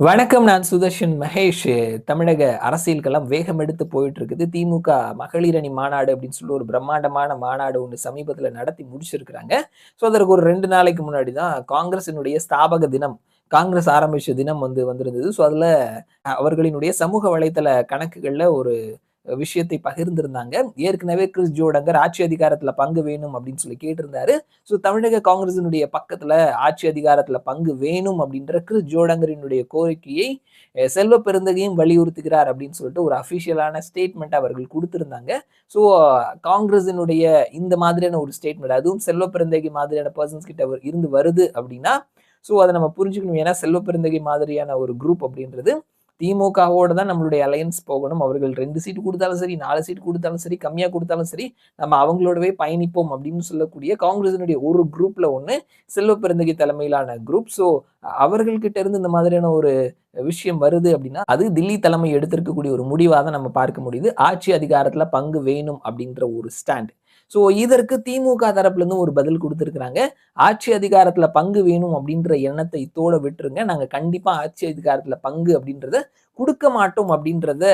வணக்கம். நான் சுதர்ஷன் மகேஷ். தமிழக அரசியல் களம் வேகம் எடுத்து போயிட்டு இருக்குது. திமுக மகளிர் அணி மாநாடு அப்படின்னு சொல்லி ஒரு பிரம்மாண்டமான மாநாடு ஒண்ணு சமீபத்துல நடத்தி முடிச்சிருக்கிறாங்க. ஸோ அதற்கு ஒரு 2 நாளைக்கு முன்னாடி தான் காங்கிரஸினுடைய ஸ்தாபக தினம். காங்கிரஸ் ஆரம்பிச்ச தினம் வந்திருந்தது. ஸோ அதுல அவர்களினுடைய சமூக வலைத்தள கணக்குகள்ல ஒரு விஷயத்தை பகிர்ந்திருந்தாங்க. ஏற்கனவே கிறிஸ் ஜோடங்கர் ஆட்சி அதிகாரத்துல பங்கு வேணும் அப்படின்னு சொல்லி கேட்டிருந்தாரு. ஸோ தமிழக காங்கிரஸினுடைய பக்கத்துல ஆட்சி அதிகாரத்துல பங்கு வேணும் அப்படின்ற கிறிஸ் ஜோடங்கரினுடைய கோரிக்கையை செல்வ பெருந்தகையும் வலியுறுத்துகிறார் அப்படின்னு சொல்லிட்டு ஒரு அபிஷியலான ஸ்டேட்மெண்ட் அவர்கள் கொடுத்திருந்தாங்க. ஸோ காங்கிரஸினுடைய இந்த மாதிரியான ஒரு ஸ்டேட்மெண்ட், அதுவும் செல்வ பெருந்தகை மாதிரியான பர்சன்ஸ் கிட்ட இருந்து வருது அப்படின்னா, ஸோ அதை நம்ம புரிஞ்சுக்கணும். ஏன்னா செல்வ பெருந்தகை மாதிரியான ஒரு குரூப் அப்படின்றது திமுகவோட தான் நம்மளுடைய அலையன்ஸ் போகணும். அவர்கள் 2 சீட் குடுத்தாலும் சரி, 4 சீட் குடுத்தாலும் சரி, கம்மியா குடுத்தாலும் சரி, நம்ம அவங்களோடவே பயணிப்போம் அப்படின்னு சொல்லக்கூடிய காங்கிரஸினுடைய ஒரு குரூப்ல ஒண்ணு செல்வ பெருந்தகை தலைமையிலான குரூப். ஸோ அவர்கள்கிட்ட இருந்து இந்த மாதிரியான ஒரு விஷயம் வருது அப்படின்னா, அது தில்லி தலைமை எடுத்திருக்கக்கூடிய ஒரு முடிவா தான் நம்ம பார்க்க முடியுது. ஆட்சி அதிகாரத்துல பங்கு வேணும் அப்படின்ற ஒரு ஸ்டாண்ட். ஸோ இதற்கு திமுக தரப்புல இருந்து ஒரு பதில் குடுத்திருக்கிறாங்க. ஆட்சி அதிகாரத்துல பங்கு வேணும் அப்படின்ற எண்ணத்தை இத்தோட விட்டுருங்க. நாங்க கண்டிப்பா ஆட்சி அதிகாரத்துல பங்கு அப்படின்றத குடுக்க மாட்டோம் அப்படின்றத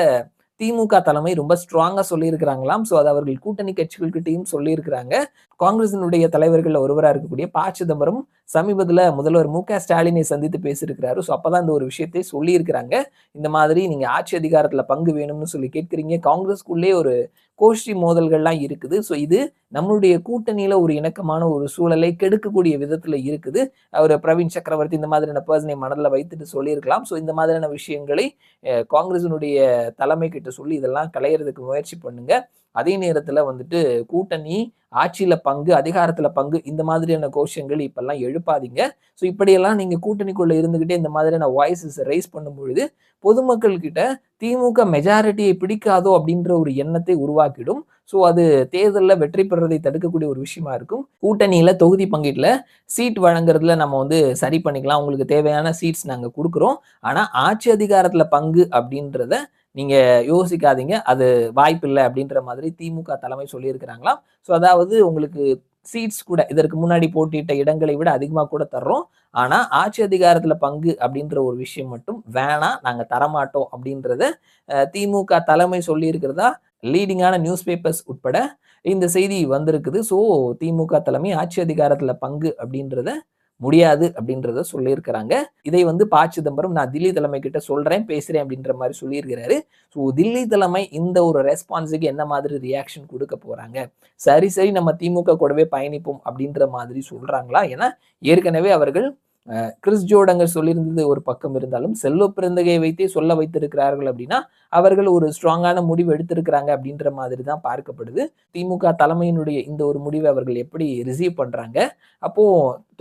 திமுக தலைமை ரொம்ப ஸ்ட்ராங்கா சொல்லியிருக்கிறாங்களாம். ஸோ அது அவர்கள் கூட்டணி கட்சிகள்கிட்டயும் சொல்லியிருக்கிறாங்க. காங்கிரசினுடைய தலைவர்கள்ல ஒருவரா இருக்கக்கூடிய ப. சிதம்பரம் சமீபத்துல முதல்வர் மு.க. ஸ்டாலினை சந்தித்து பேசியிருக்கிறாரு. ஸோ அப்பதான் இந்த ஒரு விஷயத்தை சொல்லியிருக்கிறாங்க. இந்த மாதிரி நீங்க ஆட்சி அதிகாரத்துல பங்கு வேணும்னு சொல்லி கேட்கிறீங்க. காங்கிரஸ்குள்ளே ஒரு கோஷ்டி மோதல்கள்லாம் இருக்குது. ஸோ இது நம்மளுடைய கூட்டணியில ஒரு இணக்கமான ஒரு சூழலை கெடுக்கக்கூடிய விதத்துல இருக்குது. அவரு பிரவீன் சக்கரவர்த்தி இந்த மாதிரியான பர்சனை மனதில் வைத்துட்டு சொல்லியிருக்கலாம். ஸோ இந்த மாதிரியான விஷயங்களை காங்கிரஸினுடைய தலைமை கிட்ட சொல்லி இதெல்லாம் களையறதுக்கு முயற்சி பண்ணுங்க. அதே நேரத்துல வந்துட்டு கூட்டணி, ஆட்சியில பங்கு, அதிகாரத்துல பங்கு இந்த மாதிரியான கோஷங்கள் இப்பெல்லாம் எழுப்பாதீங்க. ஸோ இப்படியெல்லாம் நீங்க கூட்டணிக்குள்ள இருந்துகிட்டே இந்த மாதிரியான வாய்ஸஸ் ரைஸ் பண்ணும் பொழுது பொதுமக்கள் கிட்ட திமுக மெஜாரிட்டியை பிடிக்காதோ அப்படின்ற ஒரு எண்ணத்தை உருவாக்கிடும். ஸோ அது தேர்தல்ல வெற்றி பெறுவதை தடுக்கக்கூடிய ஒரு விஷயமா இருக்கும். கூட்டணியில தொகுதி பங்கீட்டுல சீட் வழங்குறதுல நம்ம சரி பண்ணிக்கலாம். உங்களுக்கு தேவையான சீட்ஸ் நாங்க குடுக்குறோம். ஆனா ஆட்சி அதிகாரத்துல பங்கு அப்படின்றத நீங்க யோசிக்காதீங்க. அது வாய்ப்பில்ல அப்படின்ற மாதிரி திமுக தலைமை சொல்லியிருக்கிறாங்களாம். ஸோ அதாவது உங்களுக்கு சீட்ஸ் கூட இதற்கு முன்னாடி போட்டியிட்ட இடங்களை விட அதிகமா கூட தர்றோம். ஆனா ஆட்சி அதிகாரத்துல பங்கு அப்படின்ற ஒரு விஷயம் மட்டும் வேணாம், நாங்க தரமாட்டோம் அப்படின்றத திமுக தலைமை சொல்லியிருக்கிறதா லீடிங்கான நியூஸ் பேப்பர்ஸ் உட்பட இந்த செய்தி வந்திருக்குது. ஸோ திமுக தலைமை ஆட்சி அதிகாரத்துல பங்கு அப்படின்றத முடியாது அப்படின்றத சொல்லியிருக்கிறாங்க. இதை ப. சிதம்பரம் நான் தில்லி தலைமை கிட்ட சொல்றேன், பேசுறேன் அப்படின்ற மாதிரி சொல்லியிருக்கிறாரு. ஸோ தில்லி தலைமை இந்த ஒரு ரெஸ்பான்ஸுக்கு என்ன மாதிரி ரியாக்ஷன் கொடுக்க போறாங்க? சரி நம்ம திமுக கூடவே பயணிப்போம் அப்படின்ற மாதிரி சொல்றாங்களா? ஏன்னா ஏற்கனவே அவர்கள் கிறிஸ் ஜோடங்கர் சொல்லியிருந்தது ஒரு பக்கம் இருந்தாலும், செல்வ பெருந்தகையை வைத்தே சொல்ல வைத்திருக்கிறார்கள் அப்படின்னா, அவர்கள் ஒரு ஸ்ட்ராங்கான முடிவு எடுத்திருக்கிறாங்க அப்படின்ற மாதிரி தான் பார்க்கப்படுது. திமுக தலைமையினுடைய இந்த ஒரு முடிவை அவர்கள் எப்படி ரிசீவ் பண்றாங்க? அப்போ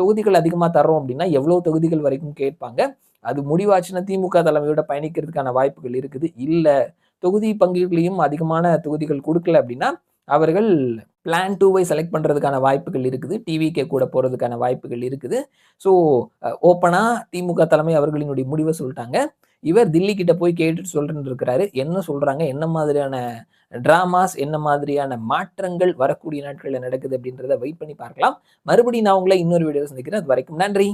தொகுதிகள் அதிகமா தர்றோம் அப்படின்னா, எவ்வளவு தொகுதிகள் வரைக்கும் கேட்பாங்க? அது முடிவாச்சுன்னா திமுக தலைமையோட பயணிக்கிறதுக்கான வாய்ப்புகள் இருக்குது. இல்ல தொகுதி பங்கீடுலயும் அதிகமான தொகுதிகள் குடுக்கல அப்படின்னா, அவர்கள் பிளான் 2வை செலக்ட் பண்றதுக்கான வாய்ப்புகள் இருக்குது. டிவிகே கூட போறதுக்கான வாய்ப்புகள் இருக்குது. ஸோ ஓப்பனா திமுக தலைமை அவர்களினுடைய முடிவ சொல்ட்டாங்க. இவர் தில்லி கிட்ட போய் கேட்டுட்டு சொல்றேன்னு இருக்கிறாரு. என்ன சொல்றாங்க? என்ன மாதிரியான டிராமாஸ், என்ன மாதிரியான மாற்றங்கள் வரக்கூடிய நாட்கள்ல நடக்குது அப்படின்றத வெயிட் பண்ணி பார்க்கலாம். மறுபடியும் நான் உங்கள இன்னொரு வீடியோல சந்திக்கிறேன். அதுவரைக்கும் நன்றி.